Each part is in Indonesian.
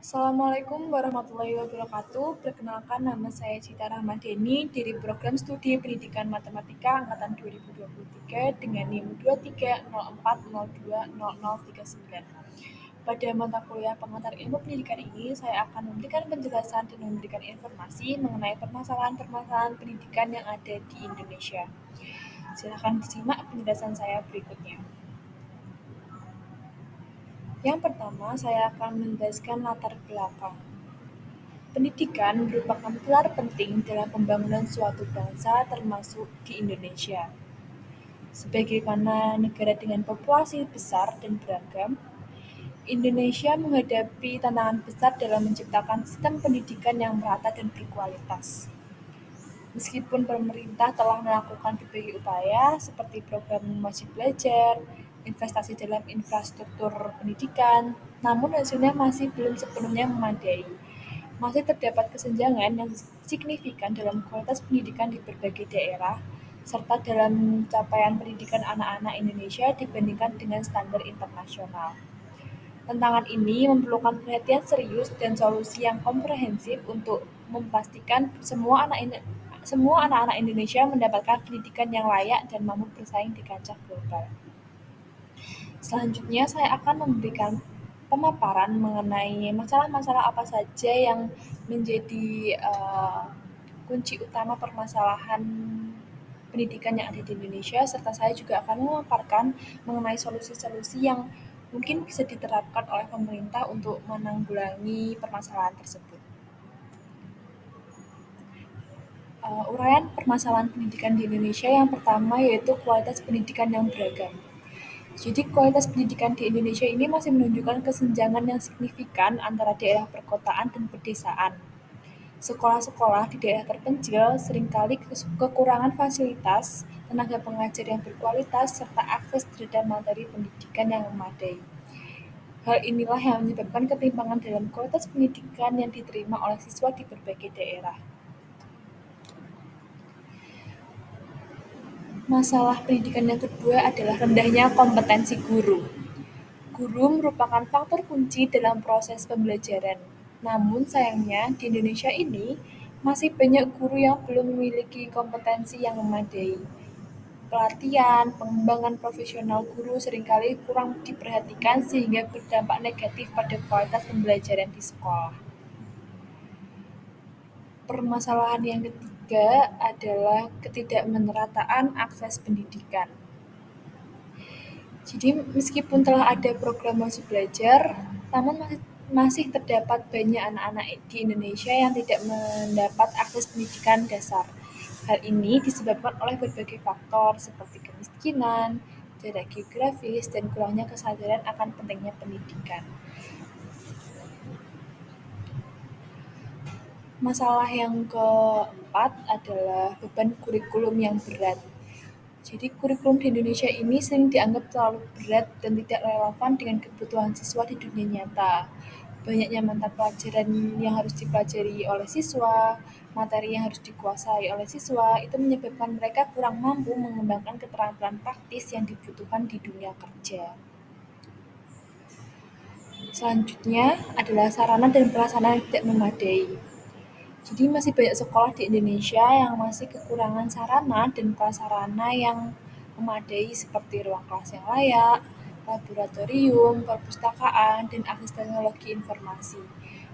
Assalamualaikum warahmatullahi wabarakatuh. Perkenalkan nama saya Cita Rahmadeni dari Program Studi Pendidikan Matematika Angkatan 2023 dengan NIM 2304020039. Pada mata kuliah pengantar ilmu pendidikan ini, saya akan memberikan penjelasan dan memberikan informasi mengenai permasalahan-permasalahan pendidikan yang ada di Indonesia. Silakan disimak penjelasan saya berikutnya. Yang pertama, saya akan menjelaskan latar belakang. Pendidikan merupakan pilar penting dalam pembangunan suatu bangsa termasuk di Indonesia. Sebagaimana negara dengan populasi besar dan beragam, Indonesia menghadapi tantangan besar dalam menciptakan sistem pendidikan yang merata dan berkualitas. Meskipun pemerintah telah melakukan berbagai upaya seperti program wajib belajar, investasi dalam infrastruktur pendidikan, namun hasilnya masih belum sepenuhnya memadai. Masih terdapat kesenjangan yang signifikan dalam kualitas pendidikan di berbagai daerah, serta dalam capaian pendidikan anak-anak Indonesia dibandingkan dengan standar internasional. Tantangan ini memerlukan perhatian serius dan solusi yang komprehensif untuk memastikan semua anak-anak Indonesia mendapatkan pendidikan yang layak dan mampu bersaing di kancah global. Selanjutnya, saya akan memberikan pemaparan mengenai masalah-masalah apa saja yang menjadi kunci utama permasalahan pendidikan yang ada di Indonesia, serta saya juga akan memaparkan mengenai solusi-solusi yang mungkin bisa diterapkan oleh pemerintah untuk menanggulangi permasalahan tersebut. Uraian permasalahan pendidikan di Indonesia yang pertama yaitu kualitas pendidikan yang beragam. Jadi kualitas pendidikan di Indonesia ini masih menunjukkan kesenjangan yang signifikan antara daerah perkotaan dan pedesaan. Sekolah-sekolah di daerah terpencil seringkali kekurangan fasilitas, tenaga pengajar yang berkualitas, serta akses terhadap materi pendidikan yang memadai. Hal inilah yang menyebabkan ketimpangan dalam kualitas pendidikan yang diterima oleh siswa di berbagai daerah. Masalah pendidikan yang kedua adalah rendahnya kompetensi guru. Guru merupakan faktor kunci dalam proses pembelajaran. Namun sayangnya di Indonesia ini masih banyak guru yang belum memiliki kompetensi yang memadai. Pelatihan, pengembangan profesional guru seringkali kurang diperhatikan sehingga berdampak negatif pada kualitas pembelajaran di sekolah. Permasalahan yang ketiga adalah ketidakmerataan akses pendidikan. Jadi meskipun telah ada program wajib belajar, namun masih terdapat banyak anak-anak di Indonesia yang tidak mendapat akses pendidikan dasar. Hal ini disebabkan oleh berbagai faktor seperti kemiskinan, jarak geografis, dan kurangnya kesadaran akan pentingnya pendidikan. Masalah yang keempat adalah beban kurikulum yang berat. Jadi kurikulum di Indonesia ini sering dianggap terlalu berat dan tidak relevan dengan kebutuhan siswa di dunia nyata. Banyaknya mata pelajaran yang harus dipelajari oleh siswa, materi yang harus dikuasai oleh siswa, itu menyebabkan mereka kurang mampu mengembangkan keterampilan praktis yang dibutuhkan di dunia kerja. Selanjutnya adalah sarana dan prasarana yang tidak memadai. Jadi masih banyak sekolah di Indonesia yang masih kekurangan sarana dan prasarana yang memadai seperti ruang kelas yang layak, laboratorium, perpustakaan, dan akses teknologi informasi.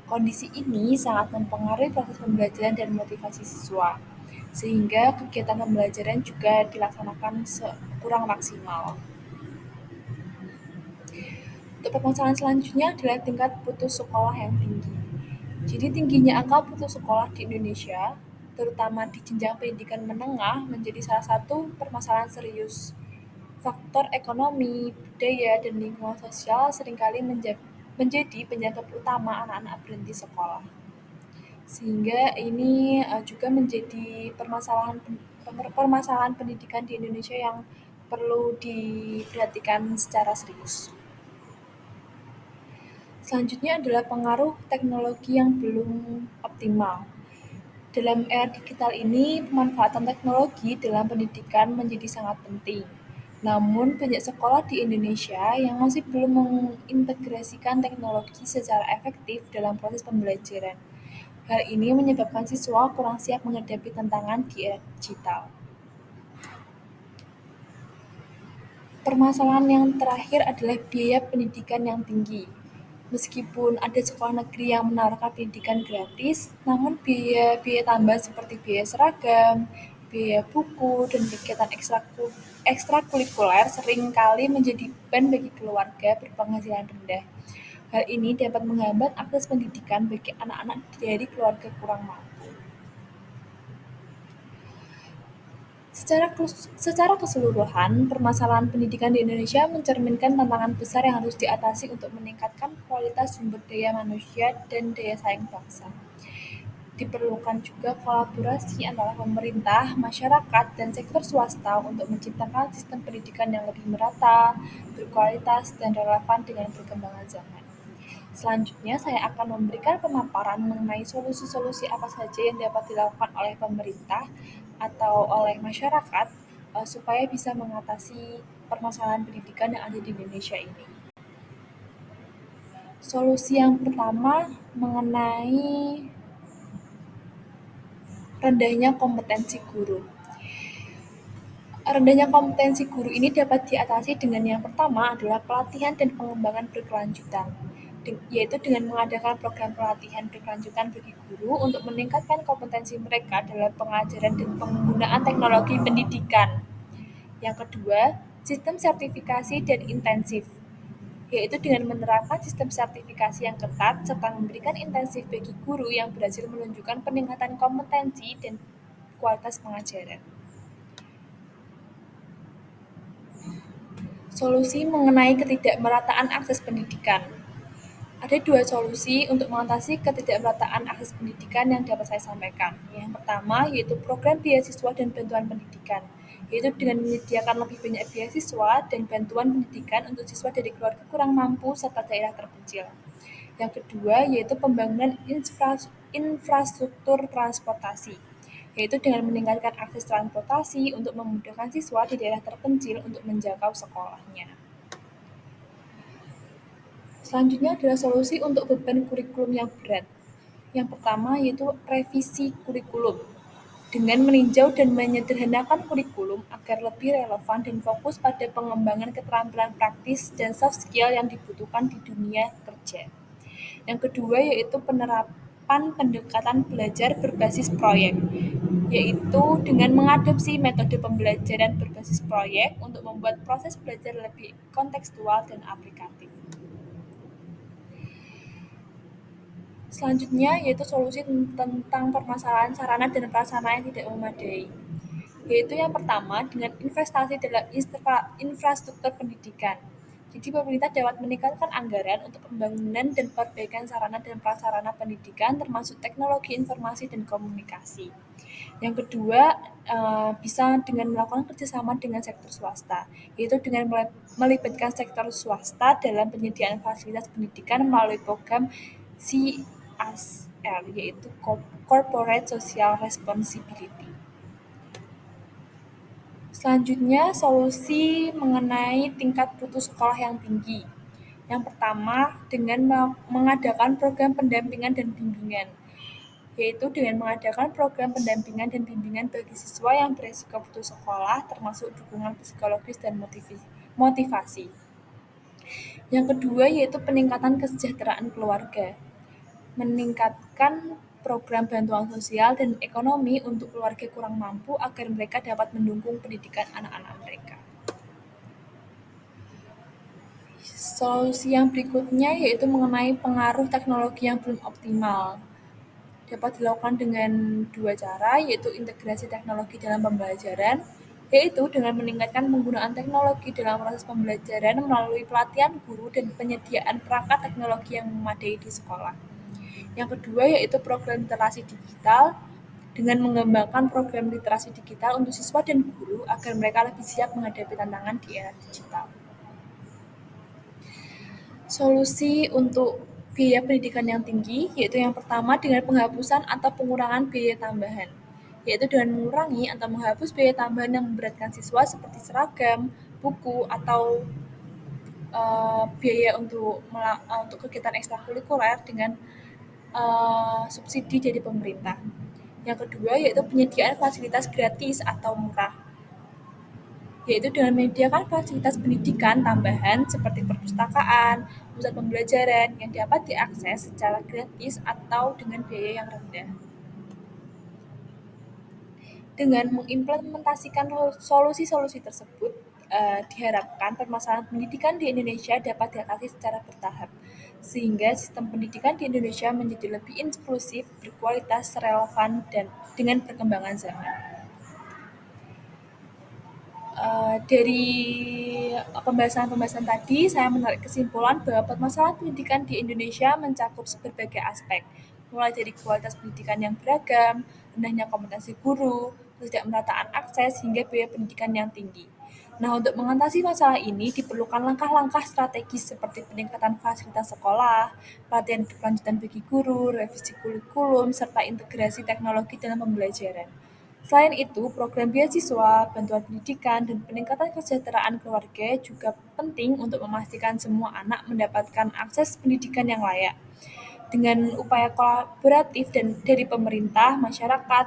Kondisi ini sangat mempengaruhi proses pembelajaran dan motivasi siswa, sehingga kegiatan pembelajaran juga dilaksanakan kurang maksimal. Untuk permasalahan selanjutnya adalah tingkat putus sekolah yang tinggi. Jadi tingginya angka putus sekolah di Indonesia, terutama di jenjang pendidikan menengah, menjadi salah satu permasalahan serius. Faktor ekonomi, budaya, dan lingkungan sosial seringkali menjadi penyebab utama anak-anak berhenti sekolah. Sehingga ini juga menjadi permasalahan pendidikan di Indonesia yang perlu diperhatikan secara serius. Selanjutnya adalah pengaruh teknologi yang belum optimal. Dalam era digital ini, pemanfaatan teknologi dalam pendidikan menjadi sangat penting. Namun, banyak sekolah di Indonesia yang masih belum mengintegrasikan teknologi secara efektif dalam proses pembelajaran. Hal ini menyebabkan siswa kurang siap menghadapi tantangan di era digital. Permasalahan yang terakhir adalah biaya pendidikan yang tinggi. Meskipun ada sekolah negeri yang menawarkan pendidikan gratis, namun biaya tambahan seperti biaya seragam, biaya buku, dan kegiatan ekstrakurikuler seringkali menjadi beban bagi keluarga berpenghasilan rendah. Hal ini dapat menghambat akses pendidikan bagi anak-anak dari keluarga kurang mampu. Secara keseluruhan, permasalahan pendidikan di Indonesia mencerminkan tantangan besar yang harus diatasi untuk meningkatkan kualitas sumber daya manusia dan daya saing bangsa. Diperlukan juga kolaborasi antara pemerintah, masyarakat, dan sektor swasta untuk menciptakan sistem pendidikan yang lebih merata, berkualitas, dan relevan dengan perkembangan zaman. Selanjutnya, saya akan memberikan pemaparan mengenai solusi-solusi apa saja yang dapat dilakukan oleh pemerintah atau oleh masyarakat supaya bisa mengatasi permasalahan pendidikan yang ada di Indonesia ini. Solusi yang pertama mengenai rendahnya kompetensi guru. Rendahnya kompetensi guru ini dapat diatasi dengan yang pertama adalah pelatihan dan pengembangan berkelanjutan, yaitu dengan mengadakan program pelatihan berkelanjutan bagi guru untuk meningkatkan kompetensi mereka dalam pengajaran dan penggunaan teknologi pendidikan. Yang kedua, sistem sertifikasi dan intensif, yaitu dengan menerapkan sistem sertifikasi yang ketat serta memberikan intensif bagi guru yang berhasil menunjukkan peningkatan kompetensi dan kualitas pengajaran. Solusi mengenai ketidakmerataan akses pendidikan. Ada dua solusi untuk mengatasi ketidakmerataan akses pendidikan yang dapat saya sampaikan. Yang pertama yaitu program beasiswa dan bantuan pendidikan, yaitu dengan menyediakan lebih banyak beasiswa dan bantuan pendidikan untuk siswa dari keluarga kurang mampu serta daerah terpencil. Yang kedua yaitu pembangunan infrastruktur transportasi, yaitu dengan meningkatkan akses transportasi untuk memudahkan siswa di daerah terpencil untuk menjangkau sekolahnya. Selanjutnya adalah solusi untuk beban kurikulum yang berat. Yang pertama yaitu revisi kurikulum, dengan meninjau dan menyederhanakan kurikulum agar lebih relevan dan fokus pada pengembangan keterampilan praktis dan soft skill yang dibutuhkan di dunia kerja. Yang kedua yaitu penerapan pendekatan belajar berbasis proyek, yaitu dengan mengadopsi metode pembelajaran berbasis proyek untuk membuat proses belajar lebih kontekstual dan aplikatif. Selanjutnya yaitu solusi tentang permasalahan sarana dan prasarana yang tidak memadai, yaitu yang pertama dengan investasi dalam infrastruktur pendidikan. Jadi pemerintah dapat meningkatkan anggaran untuk pembangunan dan perbaikan sarana dan prasarana pendidikan termasuk teknologi informasi dan komunikasi. Yang kedua, bisa dengan melakukan kerjasama dengan sektor swasta, yaitu dengan melibatkan sektor swasta dalam penyediaan fasilitas pendidikan melalui program CSR, yaitu Corporate Social Responsibility. Selanjutnya, solusi mengenai tingkat putus sekolah yang tinggi. Yang pertama, dengan mengadakan program pendampingan dan bimbingan, yaitu dengan mengadakan program pendampingan dan bimbingan bagi siswa yang berisiko putus sekolah, termasuk dukungan psikologis dan motivasi. Yang kedua, yaitu peningkatan kesejahteraan keluarga, meningkatkan program bantuan sosial dan ekonomi untuk keluarga kurang mampu agar mereka dapat mendukung pendidikan anak-anak mereka. Solusi yang berikutnya yaitu mengenai pengaruh teknologi yang belum optimal. Dapat dilakukan dengan dua cara, yaitu integrasi teknologi dalam pembelajaran, yaitu dengan meningkatkan penggunaan teknologi dalam proses pembelajaran melalui pelatihan guru dan penyediaan perangkat teknologi yang memadai di sekolah. Yang kedua yaitu program literasi digital, dengan mengembangkan program literasi digital untuk siswa dan guru agar mereka lebih siap menghadapi tantangan di era digital. Solusi untuk biaya pendidikan yang tinggi yaitu yang pertama dengan penghapusan atau pengurangan biaya tambahan, yaitu dengan mengurangi atau menghapus biaya tambahan yang memberatkan siswa seperti seragam, buku, atau biaya untuk kegiatan ekstrakurikuler dengan subsidi dari pemerintah. Yang kedua yaitu penyediaan fasilitas gratis atau murah, yaitu dengan menyediakan fasilitas pendidikan tambahan seperti perpustakaan, pusat pembelajaran yang dapat diakses secara gratis atau dengan biaya yang rendah. Dengan mengimplementasikan solusi-solusi tersebut, diharapkan permasalahan pendidikan di Indonesia dapat diatasi secara bertahap, sehingga sistem pendidikan di Indonesia menjadi lebih inklusif, berkualitas, relevan, dan dengan perkembangan zaman. Dari pembahasan-pembahasan tadi, saya menarik kesimpulan bahwa permasalahan pendidikan di Indonesia mencakup berbagai aspek, mulai dari kualitas pendidikan yang beragam, rendahnya kompetensi guru, ketidakmerataan akses, hingga biaya pendidikan yang tinggi. Nah, untuk mengatasi masalah ini diperlukan langkah-langkah strategis seperti peningkatan fasilitas sekolah, pelatihan berkelanjutan bagi guru, revisi kurikulum, serta integrasi teknologi dalam pembelajaran. Selain itu, program beasiswa, bantuan pendidikan, dan peningkatan kesejahteraan keluarga juga penting untuk memastikan semua anak mendapatkan akses pendidikan yang layak. Dengan upaya kolaboratif dari pemerintah, masyarakat,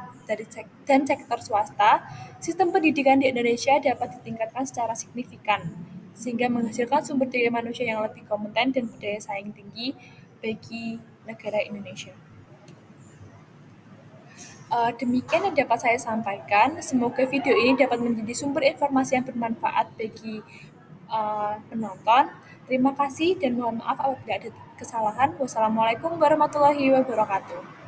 dan sektor swasta, sistem pendidikan di Indonesia dapat ditingkatkan secara signifikan, sehingga menghasilkan sumber daya manusia yang lebih kompeten dan berdaya saing tinggi bagi negara Indonesia. Demikian yang dapat saya sampaikan. Semoga video ini dapat menjadi sumber informasi yang bermanfaat bagi penonton. Terima kasih dan mohon maaf apabila ada kesalahan. Wassalamualaikum warahmatullahi wabarakatuh.